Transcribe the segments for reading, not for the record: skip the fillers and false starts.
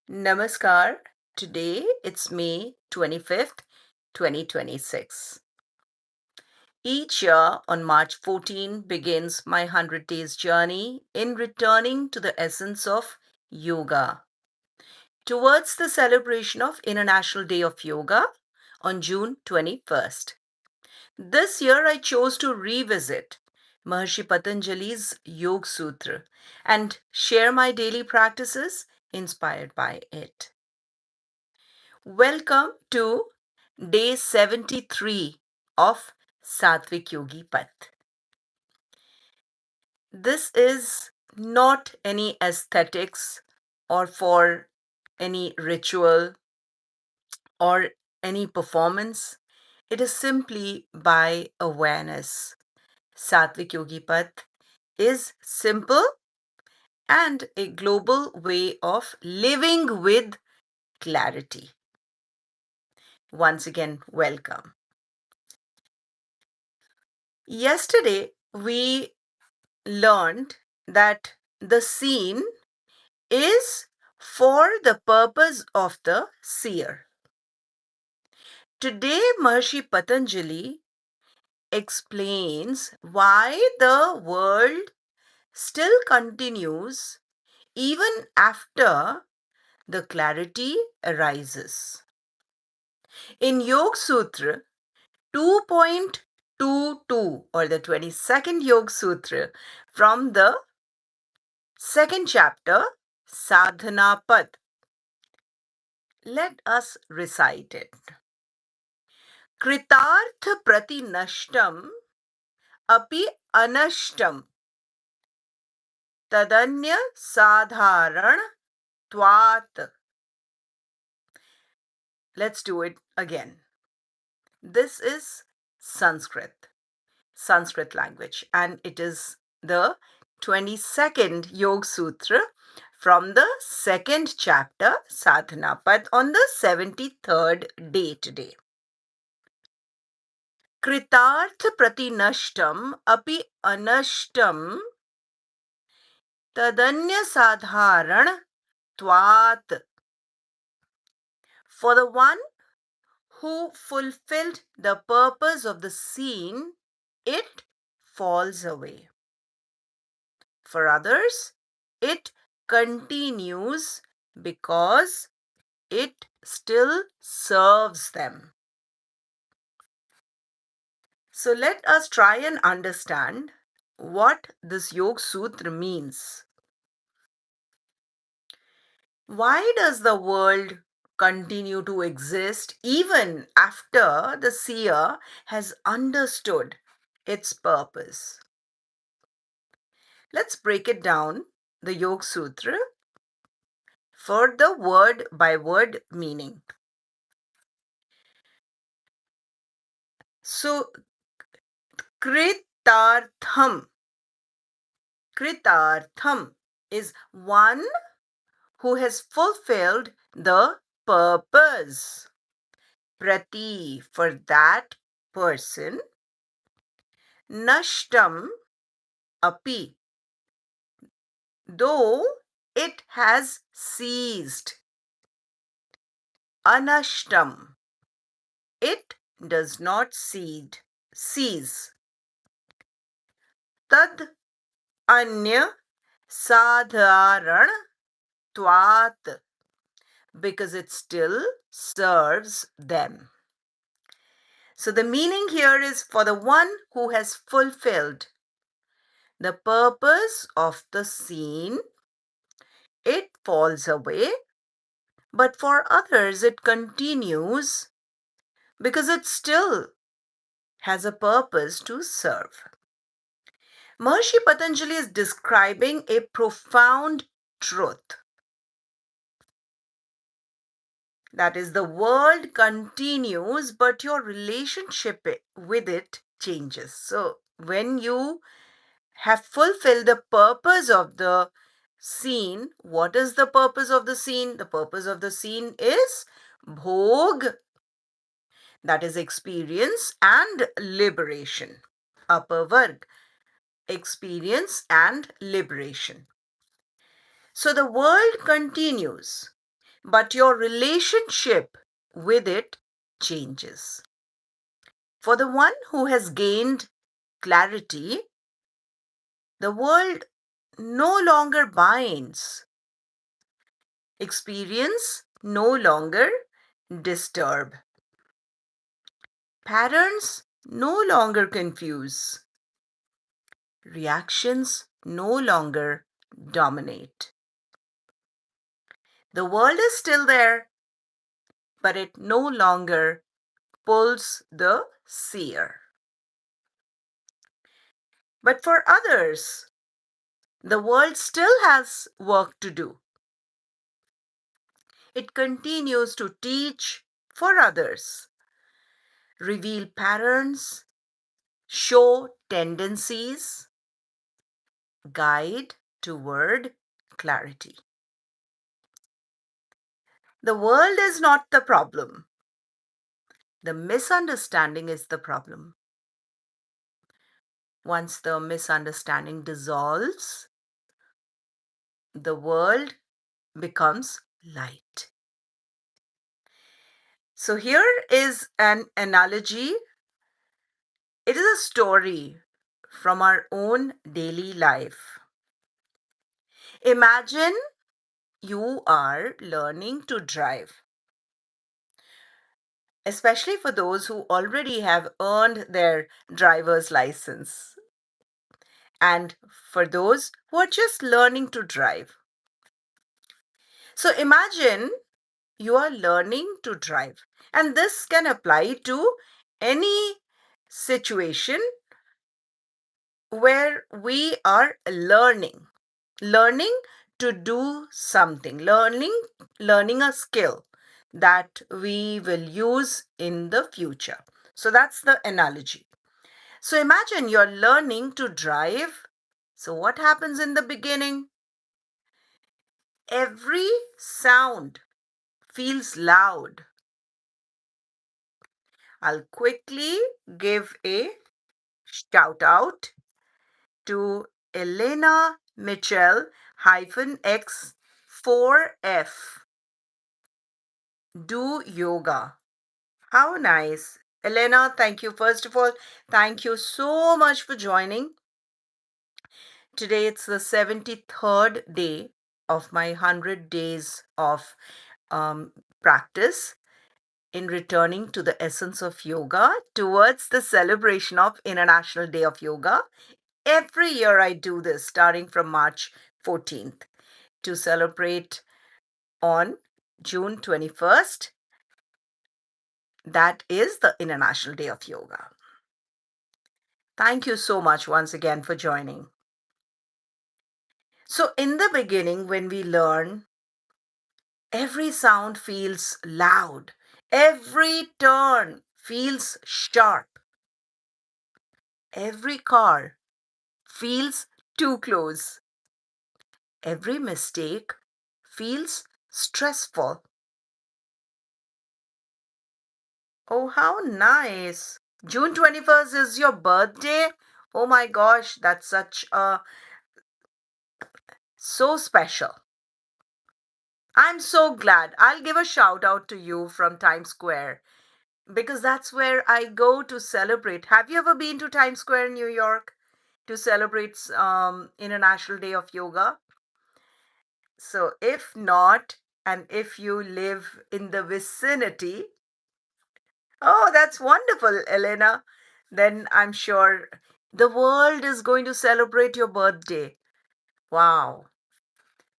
Namaskar. Today it's May 25th, 2026. Each year on March 14 begins my 100 days journey in returning to the essence of yoga towards the celebration of International Day of Yoga on June 21st. This year I chose to revisit Maharshi Patanjali's Yoga Sūtra and share my daily practices inspired by it. Welcome to day 73 of Satvik Yogi Path. This is not any aesthetics or for any ritual or any performance. It is simply by awareness. Satvik Yogi Path is simple and a global way of living with clarity. Once again, welcome. Yesterday, we learned that the scene is for the purpose of the seer. Today, Maharshi Patanjali explains why the world still continues even after the clarity arises. In Yoga Sūtra 2.22 or the 22nd Yoga Sūtra from the second chapter, Sadhana Path. Let us recite it. Kritartha prati nashtam api anashtam tadanya sadharan tvat. Let's do it again. This is Sanskrit language, and it is the 22nd Yoga Sutra from the second chapter, Sadhana Path, on the 73rd day today. Kritartha prati nashtam api anashtam tadanya sadharan tvat. For the one who fulfilled the purpose of the scene, it falls away. For others, it continues because it still serves them. So let us try and understand what this Yoga Sutra means. Why does the world continue to exist even after the seer has understood its purpose? Let's break it down, the Yoga Sutra, for the word by word meaning. So, Kritartham is one who has fulfilled the purpose. Prati, for that person. Nashtam, api, though it has ceased. Anashtam, it does not cease. Tad anya sadharan tvat, because it still serves them. So the meaning here is for the one who has fulfilled the purpose of the scene, it falls away, but for others it continues because it still has a purpose to serve. Maharshi Patanjali is describing a profound truth. That is, the world continues, but your relationship with it changes. So when you have fulfilled the purpose of the scene, what is the purpose of the scene? The purpose of the scene is bhog, that is experience and liberation. Upper varg, experience and liberation. So the world continues, but your relationship with it changes. For the one who has gained clarity, the world no longer binds. Experience no longer disturb. Patterns no longer confuse. Reactions no longer dominate. The world is still there, but it no longer pulls the seer. But for others, the world still has work to do. It continues to teach for others, reveal patterns, show tendencies, guide toward clarity. The world is not the problem. The misunderstanding is the problem. Once the misunderstanding dissolves, the world becomes light. So here is an analogy. It is a story from our own daily life. Imagine you are learning to drive, especially for those who already have earned their driver's license, and for those who are just learning to drive. So imagine you are learning to drive, and this can apply to any situation where we are learning to do something, learning a skill that we will use in the future. So that's the analogy. So imagine you're learning to drive. So what happens in the beginning? Every sound feels loud. I'll quickly give a shout out to Elena Mitchell X 4F. Do yoga. How nice. Elena, thank you. First of all, thank you so much for joining. Today it's the 73rd day of my 100 days of practice in returning to the essence of yoga towards the celebration of International Day of Yoga. Every year I do this starting from March 14th to celebrate on June 21st. That is the International Day of Yoga. Thank you so much once again for joining. So, in the beginning, when we learn, every sound feels loud, every turn feels sharp, every car feels too close, every mistake feels stressful. Oh, how nice! June 21st is your birthday? Oh my gosh, that's so special. I'm so glad. I'll give a shout out to you from Times Square because that's where I go to celebrate. Have you ever been to Times Square, New York, to celebrate International Day of Yoga? So if not, and if you live in the vicinity, oh, that's wonderful, Elena. Then I'm sure the world is going to celebrate your birthday. Wow.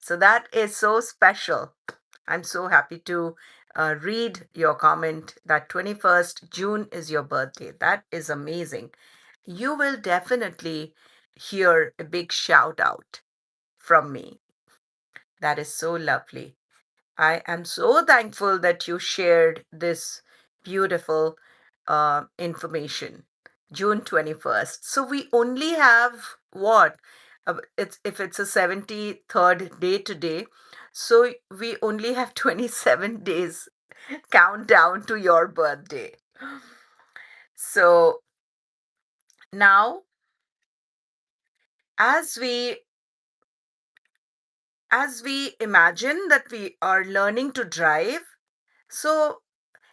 So that is so special. I'm so happy to read your comment that 21st June is your birthday. That is amazing. You will definitely hear a big shout out from me. That is so lovely. I am so thankful that you shared this beautiful information. June 21st. So we only have what? It's if it's a 73rd day today, so we only have 27 days countdown to your birthday. So now, as we as we imagine that we are learning to drive, so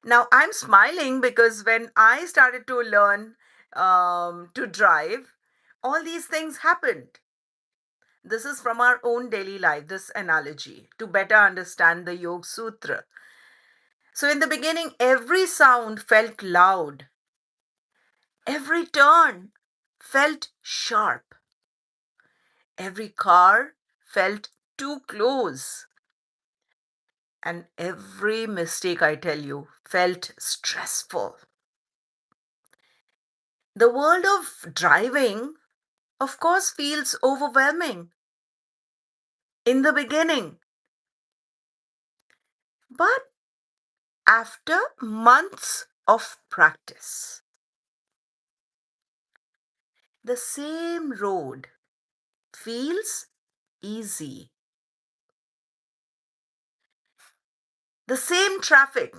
now I'm smiling because when I started to learn to drive, all these things happened. This is from our own daily life, this analogy, to better understand the Yoga Sutra. So, in the beginning, every sound felt loud, every turn felt sharp, every car felt too close, and every mistake, I tell you, felt stressful. The world of driving, of course, feels overwhelming in the beginning, but after months of practice, the same road feels easy. The same traffic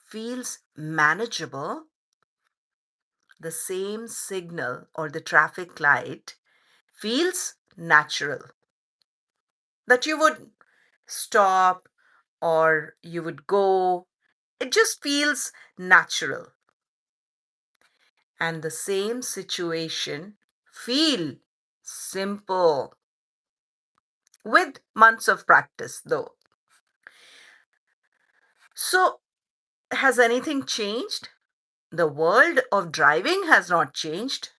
feels manageable. The same signal or the traffic light feels natural. That you would stop or you would go. It just feels natural. And the same situation feel simple with months of practice though. So has anything changed? The world of driving has not changed.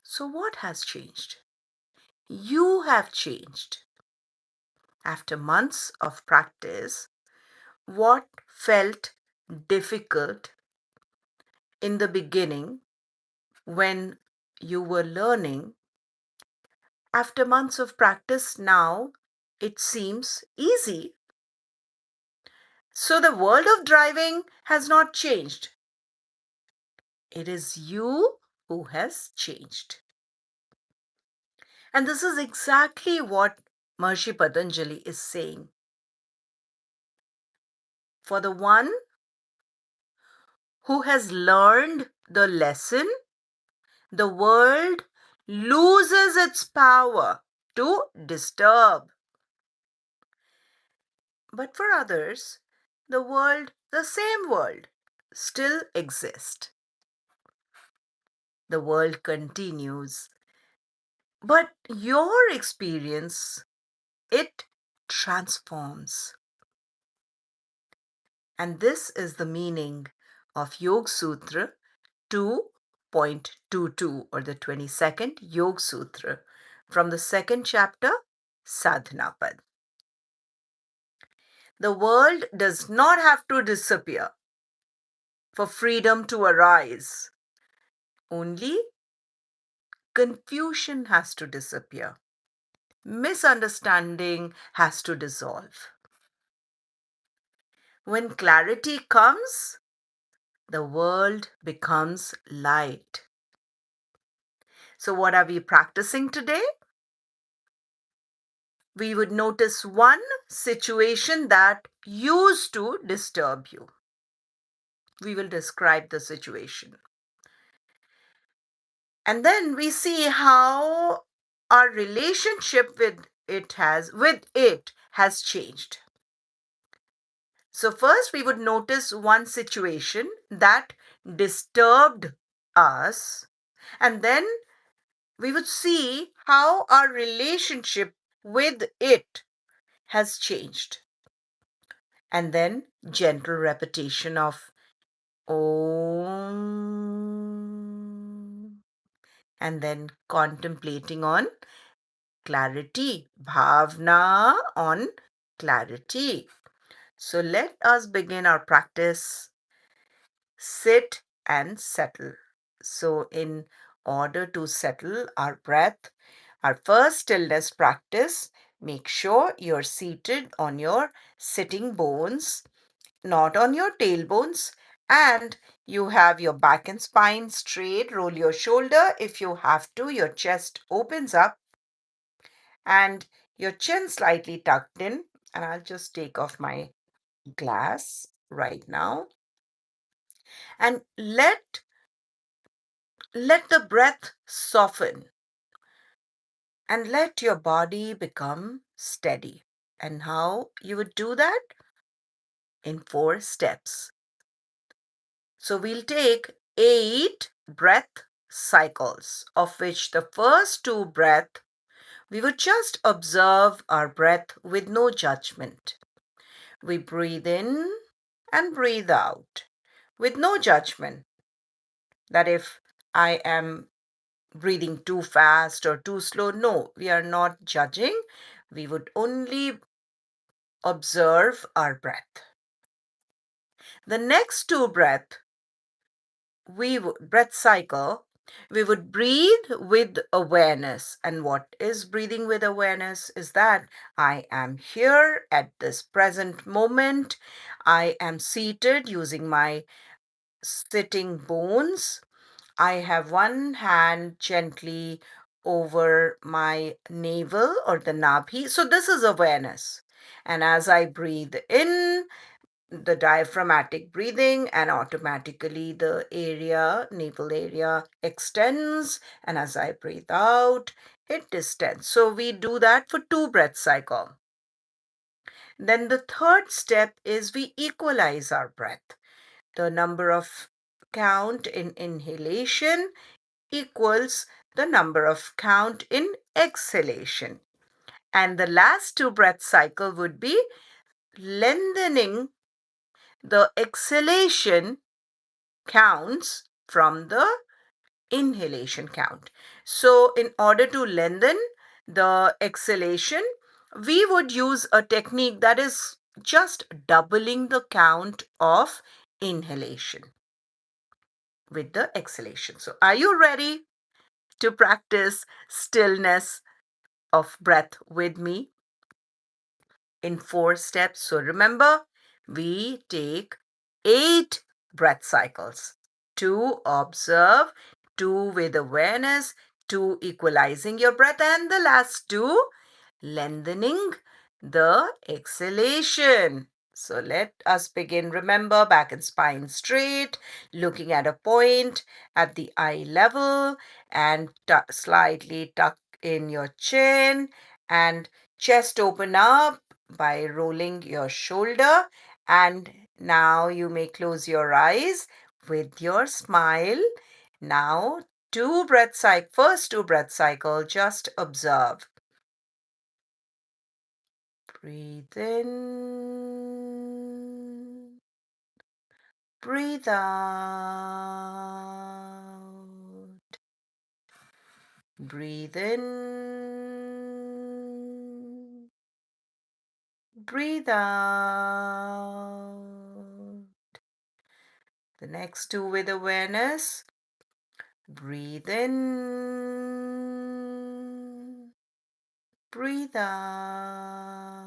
So what has changed? You have changed. After months of practice, what felt difficult in the beginning when you were learning, after months of practice now it seems easy. So the world of driving has not changed. It is you who has changed. And this is exactly what Maharshi Patanjali is saying. For the one who has learned the lesson, the world loses its power to disturb. But for others, the same world, still exists. The world continues. But your experience, it transforms. And this is the meaning of Yoga Sutra 2.22 or the 22nd Yoga Sutra from the second chapter, Sadhana Pad. The world does not have to disappear for freedom to arise. Only confusion has to disappear. Misunderstanding has to dissolve. When clarity comes, the world becomes light. So, what are we practicing today? We would notice one situation that used to disturb you. We will describe the situation. And then we see how our relationship with it has changed. So first we would notice one situation that disturbed us, and then we would see how our relationship with it has changed. And then gentle repetition of Om, and then contemplating on clarity, bhavna on clarity. So let us begin our practice. Sit and settle. So, in order to settle our breath, our first stillness practice, make sure you're seated on your sitting bones, not on your tailbones, and you have your back and spine straight. Roll your shoulder if you have to. Your chest opens up and your chin slightly tucked in. And I'll just take off my glass right now. And let the breath soften. and let your body become steady. And how you would do that? In 4 steps. So we'll take 8 breath cycles, of which the first 2 breaths, we would just observe our breath with no judgment. We breathe in and breathe out with no judgment. That if I am breathing too fast or too slow, no, we are not judging. We would only observe our breath. The next 2 breath cycle, we would breathe with awareness. And what is breathing with awareness? Is that I am here at this present moment. I am seated using my sitting bones. I have one hand gently over my navel or the nabhi. So this is awareness. And as I breathe in, the diaphragmatic breathing, and automatically the navel area extends, and as I breathe out, it distends. So we do that for 2 breath cycle. Then the third step is we equalize our breath. The number of count in inhalation equals the number of count in exhalation. And the last 2 breath cycle would be lengthening the exhalation counts from the inhalation count. So in order to lengthen the exhalation, we would use a technique that is just doubling the count of inhalation with the exhalation. So are you ready to practice stillness of breath with me in 4 steps? So remember, we take 8 breath cycles: 2 observe, 2 with awareness, 2 equalizing your breath, and the last 2 lengthening the exhalation. So let us begin. Remember, back and spine straight, looking at a point at the eye level, and slightly tuck in your chin, and chest open up by rolling your shoulder. And now you may close your eyes with your smile. Now, first 2 breath cycle, just observe. Breathe in, breathe out. Breathe in, breathe out. The next 2 with awareness. Breathe in, breathe out.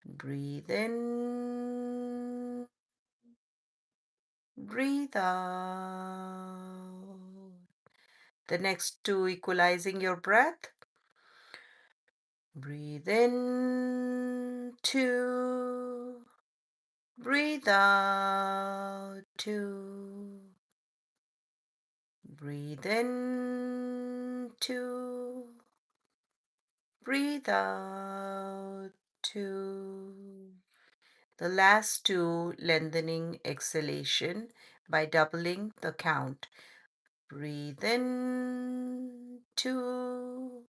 Breathe in, breathe out. The next 2, equalizing your breath. Breathe in, 2. Breathe out, 2. Breathe in, 2. Breathe out, 2. The last 2, lengthening exhalation by doubling the count. Breathe in, 2.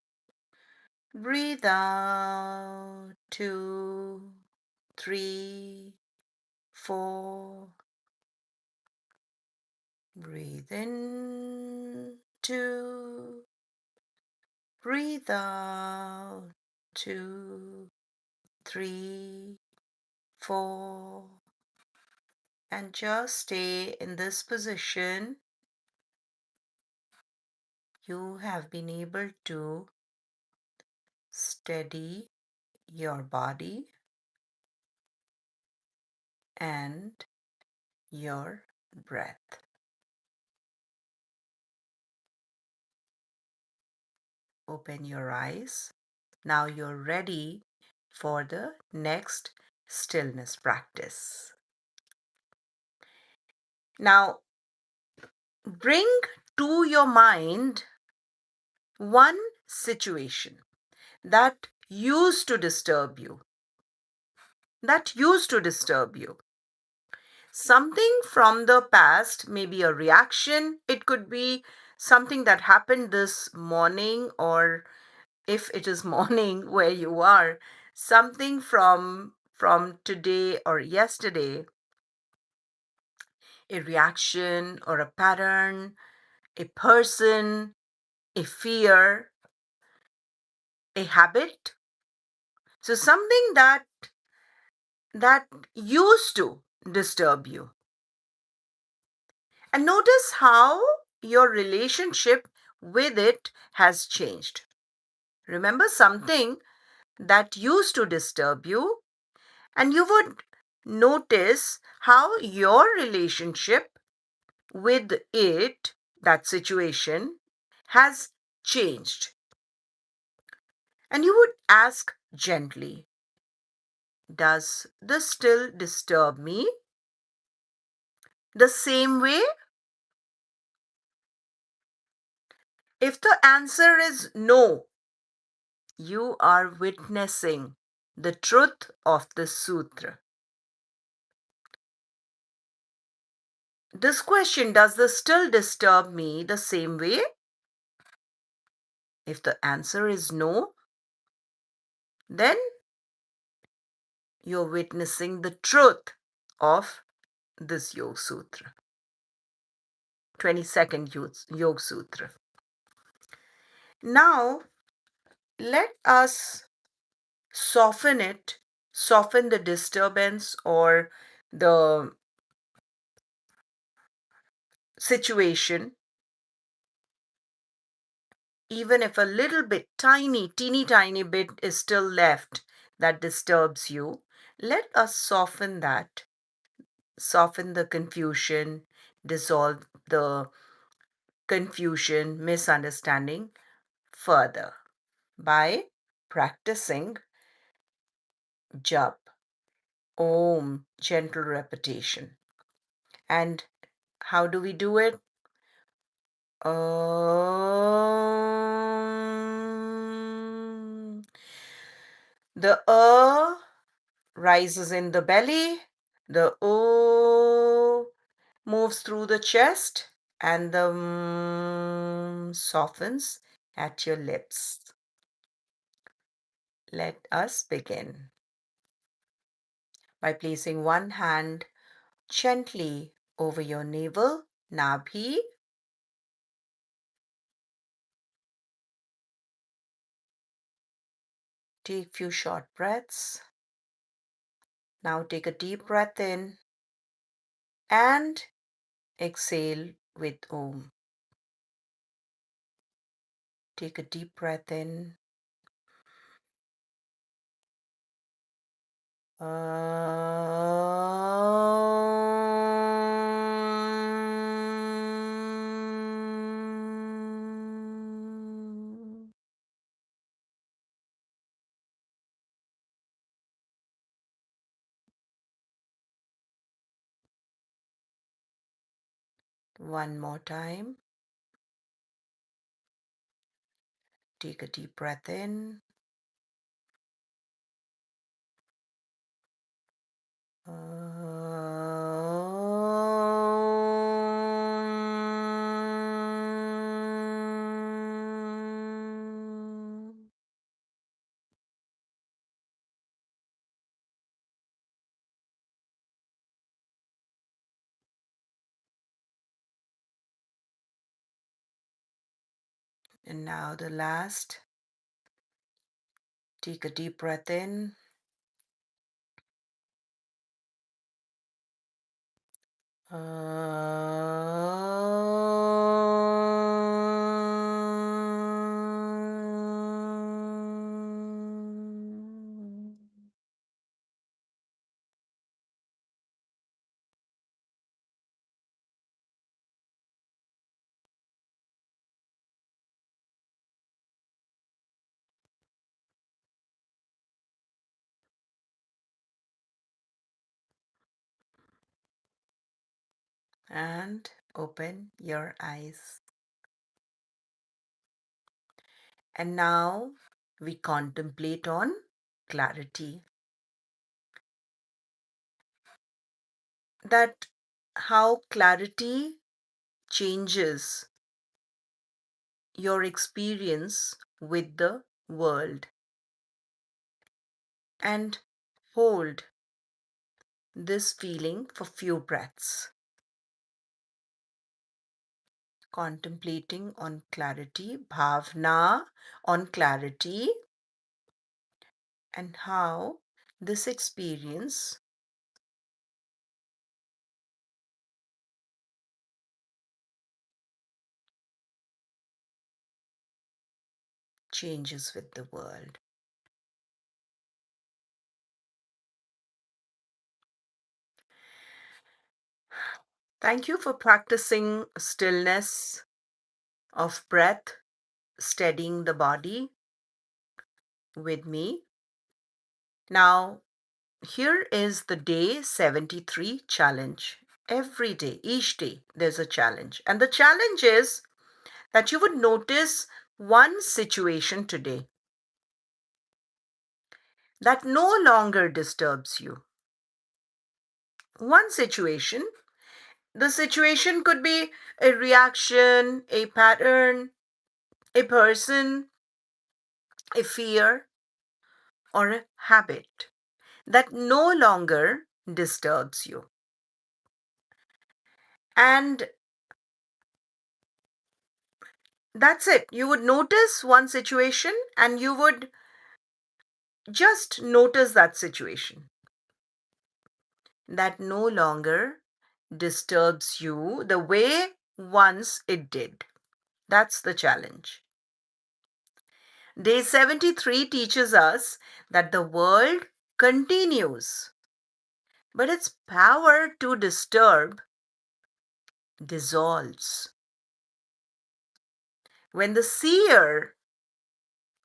Breathe out, 2, 3, 4. Breathe in, 2. Breathe out, 2, 3, 4. And just stay in this position. You have been able to steady your body and your breath. Open your eyes. Now you're ready for the next stillness practice. Now, bring to your mind one situation that used to disturb you, something from the past, maybe a reaction, it could be something that happened this morning, or if it is morning where you are, something from today or yesterday, a reaction or a pattern, a person, a fear, a habit. So something that used to disturb you. And notice how your relationship with it has changed. Remember something that used to disturb you, and you would notice how your relationship with it, that situation, has changed. And you would ask gently, does this still disturb me the same way? If the answer is no, you are witnessing the truth of the sutra. This question, does this still disturb me the same way? If the answer is no, then you're witnessing the truth of this Yoga Sutra, 22nd Yoga Sutra. Now, let us soften it, soften the disturbance or the situation, even if a little bit, teeny tiny bit is still left that disturbs you. Let us soften that, soften the confusion, dissolve the confusion, misunderstanding further by practicing jap, om, gentle repetition. And how do we do it? Om. The rises in the belly, the O moves through the chest, and the softens at your lips. Let us begin by placing one hand gently over your navel, nabhi. Take few short breaths. Now take a deep breath in and exhale with Om. Take a deep breath in. One more time. Take a deep breath in. And now the last. Take a deep breath in. And open your eyes. And now we contemplate on clarity. That how clarity changes your experience with the world. And hold this feeling for few breaths, contemplating on clarity, bhavna on clarity, and how this experience changes with the world. Thank you for practicing stillness of breath, steadying the body with me. Now, here is the day 73 challenge. Every day, each day, there's a challenge. And the challenge is that you would notice one situation today that no longer disturbs you. One situation. The situation could be a reaction, a pattern, a person, a fear, or a habit that no longer disturbs you. And that's it. You would notice one situation and you would just notice that situation that no longer disturbs you the way once it did. That's the challenge. Day 73 teaches us that the world continues, but its power to disturb dissolves. When the seer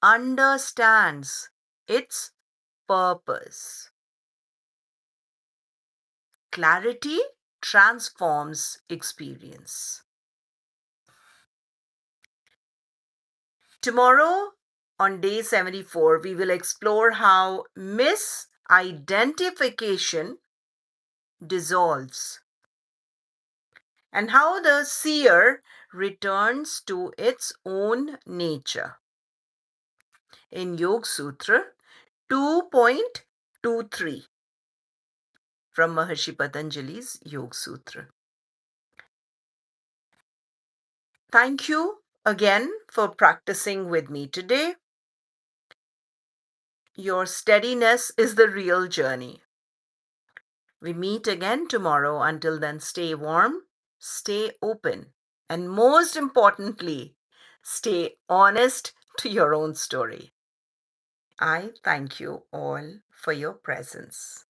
understands its purpose, clarity transforms experience. Tomorrow, on day 74, we will explore how misidentification dissolves and how the seer returns to its own nature. In Yoga Sūtra 2.23 from Maharshi Patanjali's Yoga Sūtra. Thank you again for practicing with me today. Your steadiness is the real journey. We meet again tomorrow. Until then, stay warm, stay open, and most importantly, stay honest to your own story. I thank you all for your presence.